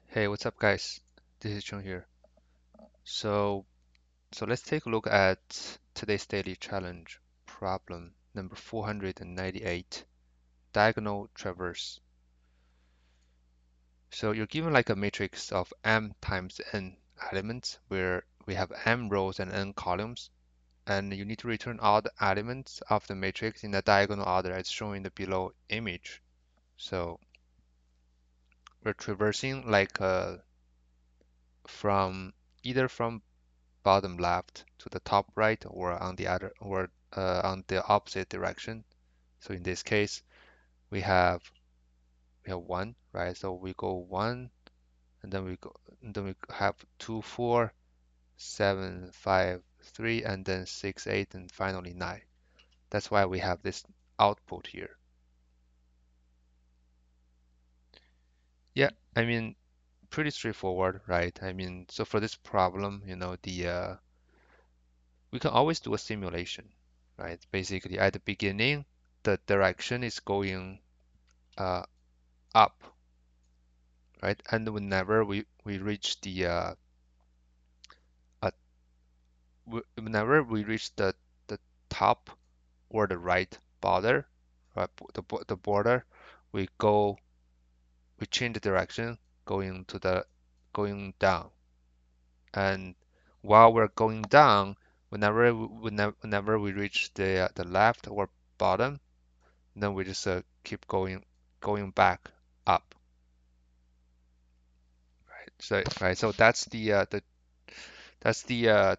Hey, what's up, guys? This is Chung here. So, so let's take a look at today's daily challenge problem number 498, diagonal traverse. So you're given like a matrix of m times n elements where we have m rows and n columns, and you need to return all the elements of the matrix in the diagonal order as shown in the below image. So we're traversing like from either from bottom left to the top right or on the other or on the opposite direction. So in this case, we have one, right? So we go one, and then we have two, four, seven, five, three, and then six, eight, and finally nine. That's why we have this output here. Yeah, I mean, pretty straightforward, right? I mean, so for this problem, we can always do a simulation, right? Basically, at the beginning, the direction is going uh, up, right? And whenever we reach the uh, whenever we reach the top or the right border, right, the border, we go we change the direction going down. And while we're going down, whenever we reach the left or bottom, then we just keep going back up. So that's the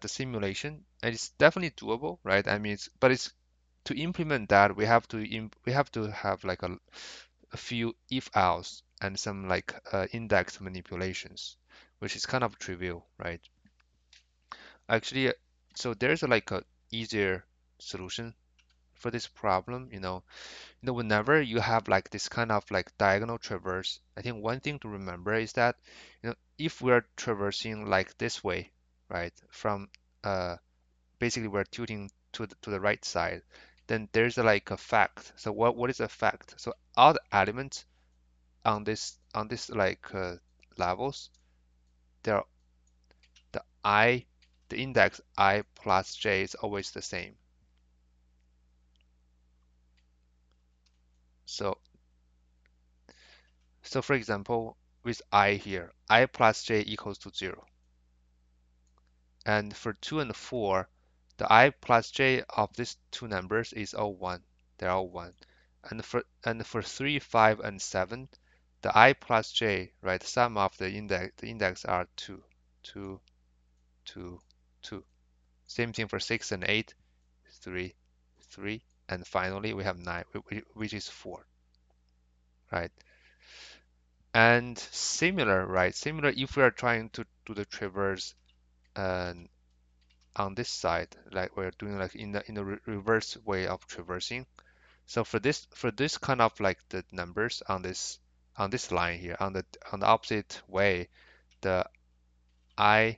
simulation, and it's definitely doable, right? I mean, but it's to implement that we have to have like a few if else and some like index manipulations, which is kind of trivial, right? Actually, so there's like a easier solution for this problem. Whenever you have like this kind of like diagonal traverse, I think one thing to remember is that, if we're traversing like this way, right, from basically we're tilting to the right side, then there's like a fact. So what is a fact? So all the elements on this like levels, they're the I, the index I plus j is always the same. So so for example, with I here, I plus j equals to 0. And for 2 and 4, the I plus j of these two numbers is all 1. They're all 1. And for 3, 5, and 7, the I plus j, right, sum of the index are 2, 2, 2, 2. Same thing for 6 and 8, 3, 3. And finally, we have 9, which is 4, right? And similar, right? Similar if we are trying to do the traverse uh, on this side, like we're doing like in the reverse way of traversing. So for this kind of like the numbers on this line here on the opposite way, the I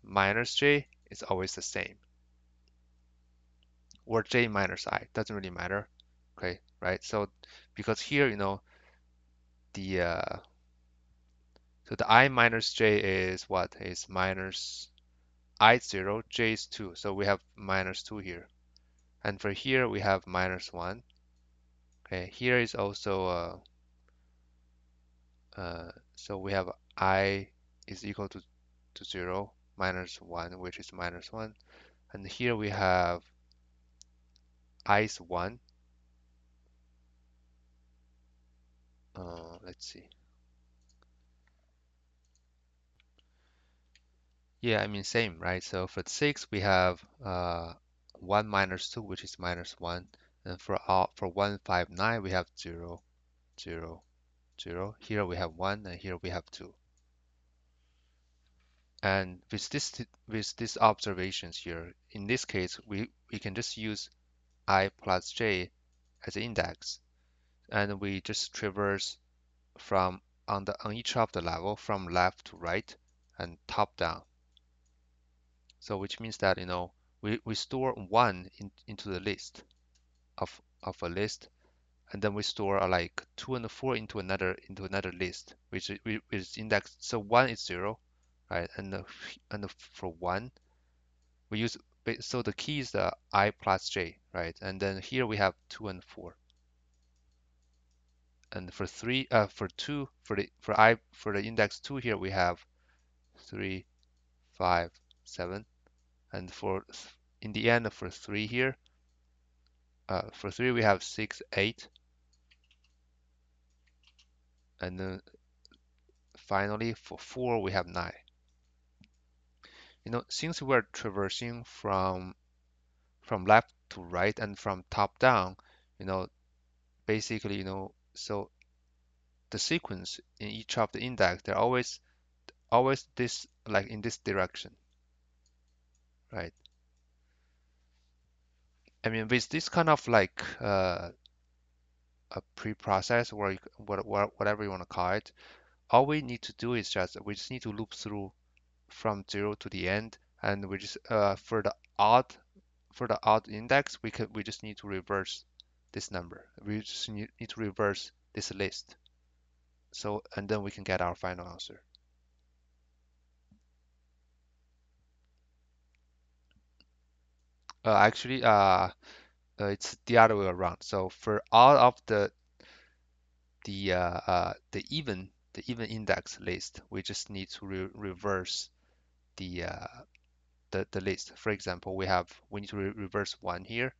minus j is always the same, or j minus I doesn't really matter. Okay, right? So because here, the so the I minus j is what is minus I 0, j is 2, so we have minus 2 here. And for here we have minus 1. Okay, here is also so we have I is equal to 0 minus 1, which is minus 1. And here we have I is 1. Let's see. Yeah, I mean same, right? So for 6 we have 1 minus 2, which is minus 1. And for 159 we have 0, 0, 0. Here we have 1, and here we have 2. And with these observations here, in this case, we can just use I plus j as an index, and we just traverse from on each of the level from left to right and top down. So which means that we store one into the list of a list, and then we store like 2 and 4 into another list, which is index. So 1 is 0, right? And for 1 we use, so the key is the I plus j, right? And then here we have 2 and 4. And for 3, for 2, for the index 2 here we have 3, 5, 7. And in the end for 3 here, for 3 we have 6, 8. And then finally for 4 we have 9. Since we're traversing from left to right and from top down, you know, basically, so the sequence in each of the index, they're always this, like in this direction, right? I mean, with this kind of like a pre-process, or whatever you want to call it, all we need to do is we just need to loop through from 0 to the end, and we just for the odd index, we just need to reverse this number. We just need to reverse this list. So, and then we can get our final answer. Actually, it's the other way around. So for all of the even index list, we just need to reverse the the list. For example, we need to reverse 1 here,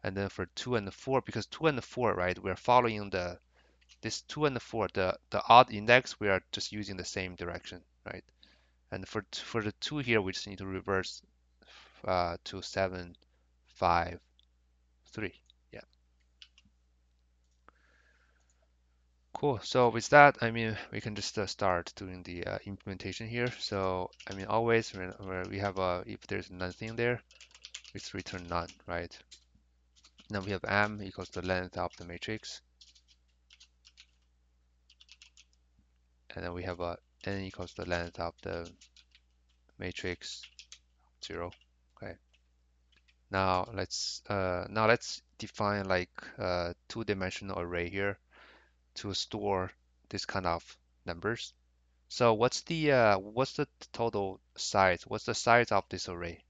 and then for 2 and 4, because 2 and 4, right, we're following this 2 and 4, the odd index, we are just using the same direction, right? And for the 2 here, we just need to reverse to 7, 5, 3. Yeah, cool. So with that, I mean, we can just start doing the implementation here. So I mean, always where we have if there's nothing there, it's return none, right? Now we have m equals the length of the matrix, and then we have n equals the length of the matrix 0. Okay. Now let's define like a two-dimensional array here to store this kind of numbers. So what's the total size? What's the size of this array?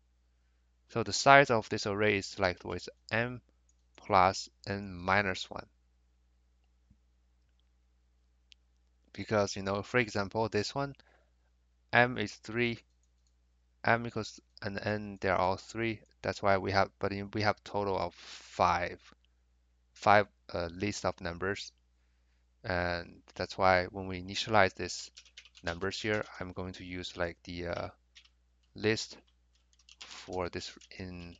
So the size of this array is like with m plus n minus 1. Because for example, this one, m is 3, m equals and n, they're all 3. That's why we have total of 5 list of numbers. And that's why when we initialize this numbers here, I'm going to use like the list for this in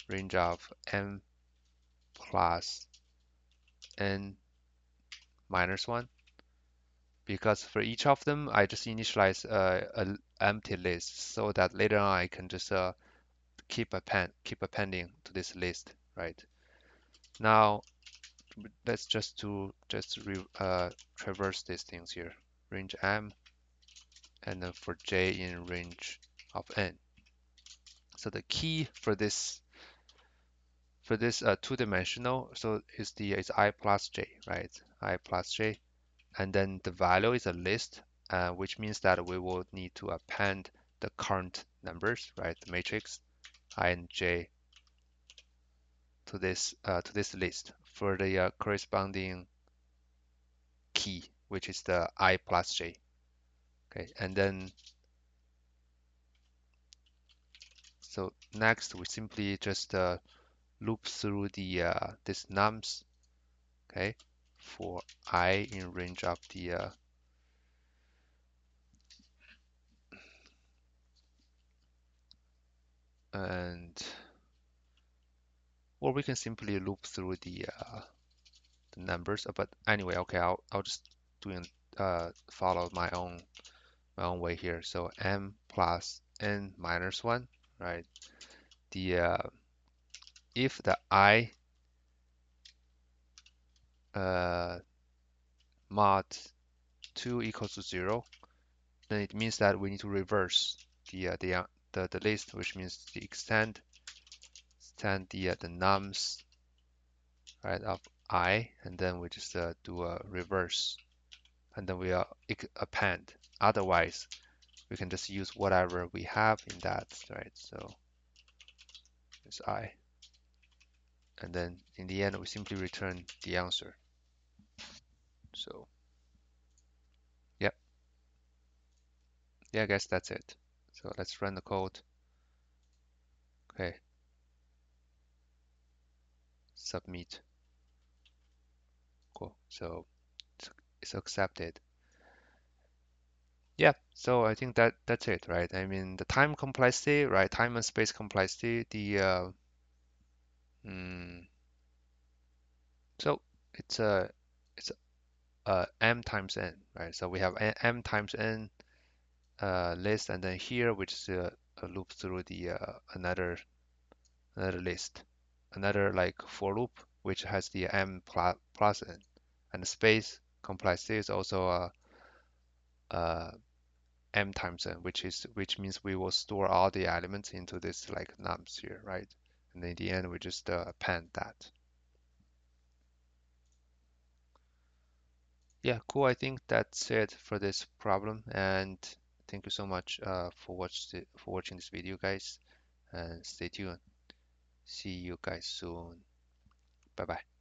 range of m plus n minus 1, because for each of them I just initialize a empty list so that later on I can just keep appending to this list, right? Now let's traverse these things here, range m, and then for j in range of n. So the key for this two-dimensional, so is I plus j, right? I plus j, and then the value is a list, which means that we will need to append the current numbers, right? The matrix I and j to this list for the corresponding key, which is the I plus j. Okay, and then so next we simply just loop through this nums, okay, for I in range of the and or we can simply loop through the numbers. But anyway, okay, I'll just follow my own way here. So m plus n minus 1, right? The if the I uh, mod 2 equals to 0, then it means that we need to reverse the list, which means the extend the nums, right, of I, and then we just do a reverse, and then we append. Otherwise, we can just use whatever we have in that, right? So it's I, and then in the end, we simply return the answer. So yeah, yeah, I guess that's it. So let's run the code. Okay, submit. Cool. So it's accepted. Yeah, so I think that's it, right? I mean, the time complexity, right? Time and space complexity, mm, so it's a it's m times n, right? So we have m times n list, and then here we just loop through the another list, another like for loop which has the m plus n, and the space complexity is also uh, m times n, which means we will store all the elements into this like nums here, right? And in the end, we just append that. Yeah, cool. I think that's it for this problem, and thank you so much for watching this video, guys, and stay tuned. See you guys soon. Bye bye.